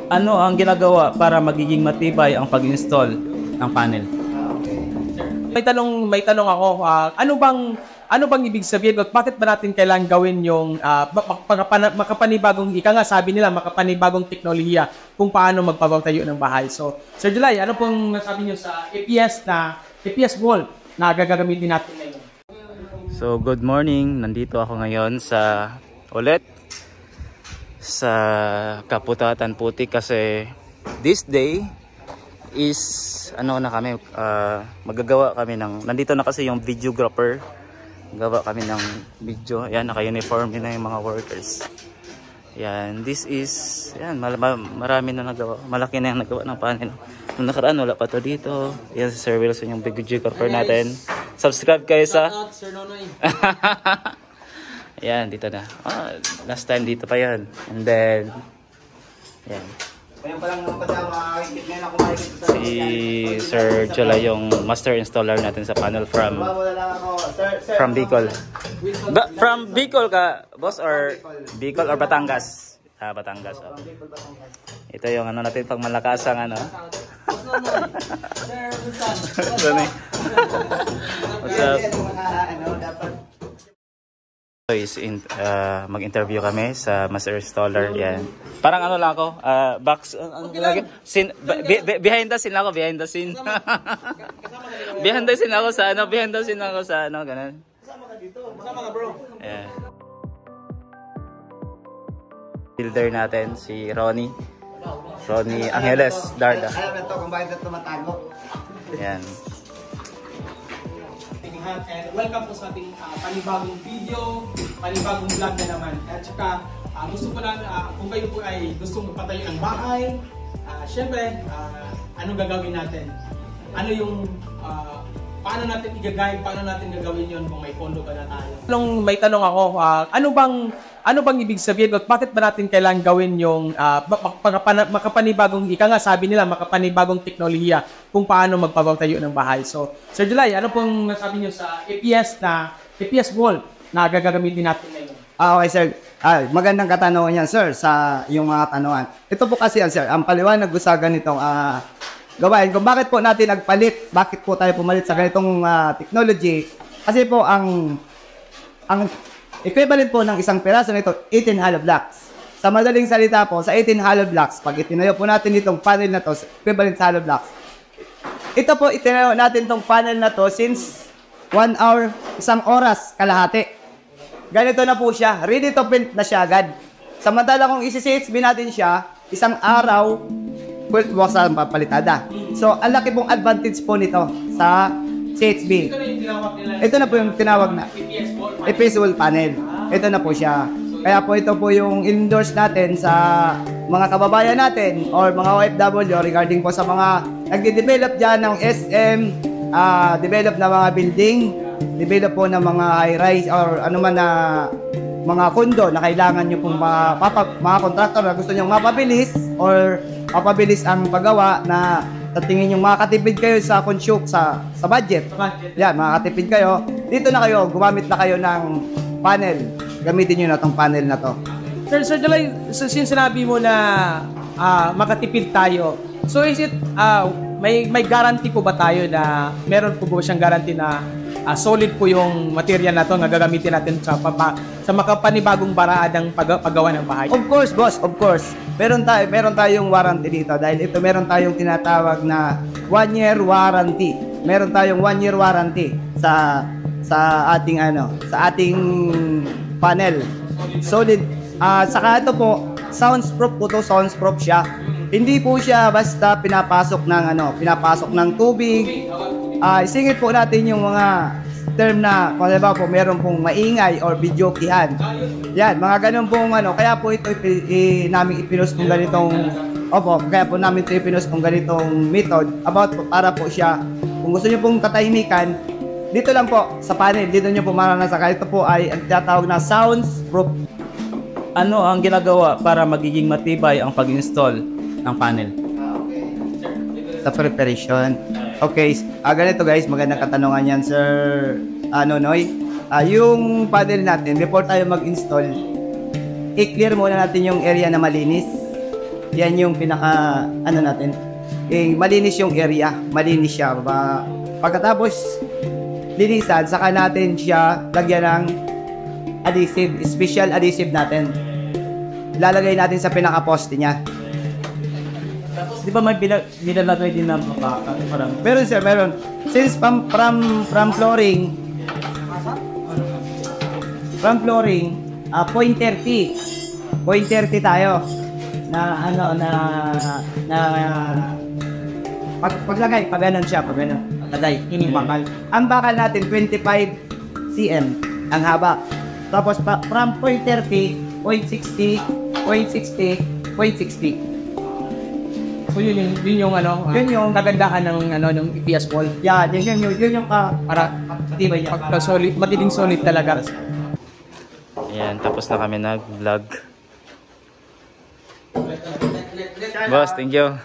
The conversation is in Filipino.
Ano ang ginagawa para magiging matibay ang pag-install ng panel? May tanong ako, ano bang ibig sabihin at bakit ba natin kailangan gawin yung makapanibagong ika nga sabi nila makapanibagong teknolohiya kung paano magpapatayo ng bahay. So, Sir July, ano pong nasabi niyo sa APS wall na gagamitin natin ngayon? So, good morning. Nandito ako ngayon sa Kaputatan Putik kasi this day is magagawa kami ng, nandito na kasi yung videographer, gawa kami ng video. Ayan, naka-uniform din na yung mga workers. Ayan, this is, ayan, marami na nagawa, malaki na yung nagawa ng panel. Nung nakaraan, wala pa to dito. Ayan, si Sir Wilson yung videographer natin. Subscribe kayo sa Sir Nonoy. Ayan, dito na. Last time dito pa yan. And then, ayan. Si Sir Jola yung master installer natin sa panel from Bicol. From Bicol ka, boss, or Bicol or Batangas? Batangas. Oh. Ito yung ano natin pang malakasang ano. What's up? Mag-interview kami sa master installer. Yan. Parang ano lang ako, behind the scene lang ako, behind the scene. Behind the scene ako sa ano, ganun. Kasama ka dito, kasama ka bro. Yeah. Builder natin si Ronnie Angeles Darda. Alam na to kung bakit ito matago. Yan. And welcome po sa ating panibagong video, panibagong vlog na naman. At saka gusto ko lang, kung kayo po ay gusto magpatayo ng bahay, syempre, ano gagawin natin? Ano yung, paano natin i-guide, paano natin gagawin yon kung may pondo ba na tayo? May tanong ako, ano bang ibig sabihin at bakit ba natin kailangan gawin yung makapanibagong, ika nga sabi nila, makapanibagong teknolohiya kung paano magpapatayo ng bahay. So, Sir July, ano pong nasabi niyo sa APS wall na gagamitin natin ngayon? Okay, sir. Magandang katanungan yan, sir, sa yung mga tanungan. Ito po kasi yan, sir. Ang paliwanag ko sa ganitong gawain, kung bakit po natin nagpalit, bakit po tayo pumalit sa ganitong technology, kasi po ang equivalent po ng isang piraso nito, 18 hollow blocks. Sa madaling salita po, sa 18 hollow blocks, pag itinayo po natin itong panel na to, equivalent sa hollow blocks. Ito po, itinayo natin itong panel na to since 1 hour, isang oras, kalahati. Ganito na po siya, ready to print na siya agad. Samantala kung isi-CHB natin siya, isang araw, full box ang papalitada. So, ang laki pong advantage po nito sa CHB. Ito na po yung tinawag na APS wall panel. Ito na po siya. Kaya po ito po yung endorse natin sa mga kababayan natin or mga OFW regarding po sa mga nagde-develop dyan ng SM, develop na mga building, develop po ng mga high-rise or ano man na mga kondo na kailangan nyo pong mga contractor na gusto nyo mapabilis or mapabilis ang paggawa na sa tingin nyo makakatipid kayo sa consume sa budget. Yan, makakatipid kayo. Dito na kayo, gumamit na kayo ng panel. Gamitin nyo na tong panel na to. Sir July, since sinabi mo na makatipid tayo, so is it, may guarantee po ba tayo na, meron po ba siyang guarantee na solid po yung material na to na gagamitin natin sa makapanibagong paraadang paggawa ng bahay? Of course, boss, of course. Meron tayong warranty dito dahil ito meron tayong tinatawag na 1-year warranty. Meron tayong 1-year warranty sa ating panel. Solid. Saka ito po, soundproof po to, soundproof siya. Hindi po siya basta pinapasok ng tubig. Isingit po natin yung mga term na kung ano ba po meron pong maingay or videokihan. Yan, mga ganun pong kaya po ito namin ipinost ng ganitong ganitong method para po siya, kung gusto niyo pong katahimikan, dito lang po sa panel, dito niyo po maranasan. Ito po ay ang tinatawag na soundproof. Ano ang ginagawa para magiging matibay ang pag-install ng panel? Sa preparation. Okay, ganito guys, magandang katanungan yan, Sir Nonoy. Yung panel natin, before tayo mag-install, i-clear muna natin yung area na malinis. Yan yung pinaka, ano natin, malinis yung area, malinis siya. Pagkatapos, linisan, saka natin siya lagyan ng adhesive, special adhesive natin. Lalagay natin sa pinaka-poste niya. Di ba may nilalagay din na parang... Meron sir, meron. Since from flooring, 0.30 tayo na paglagay, pag ganun siya, pag ganun, lagay, yun yung bakal. Ang bakal natin, 25 cm ang haba. Tapos from 0.30, 0.60, 0.60, 0.60. So yun yung ano, Yun yung kagandahan ng EPS wall. Yeah, yun yung Para matibay niya. solid, matinding solid talaga. Ayan, tapos na kami nag-vlog. Boss, thank you.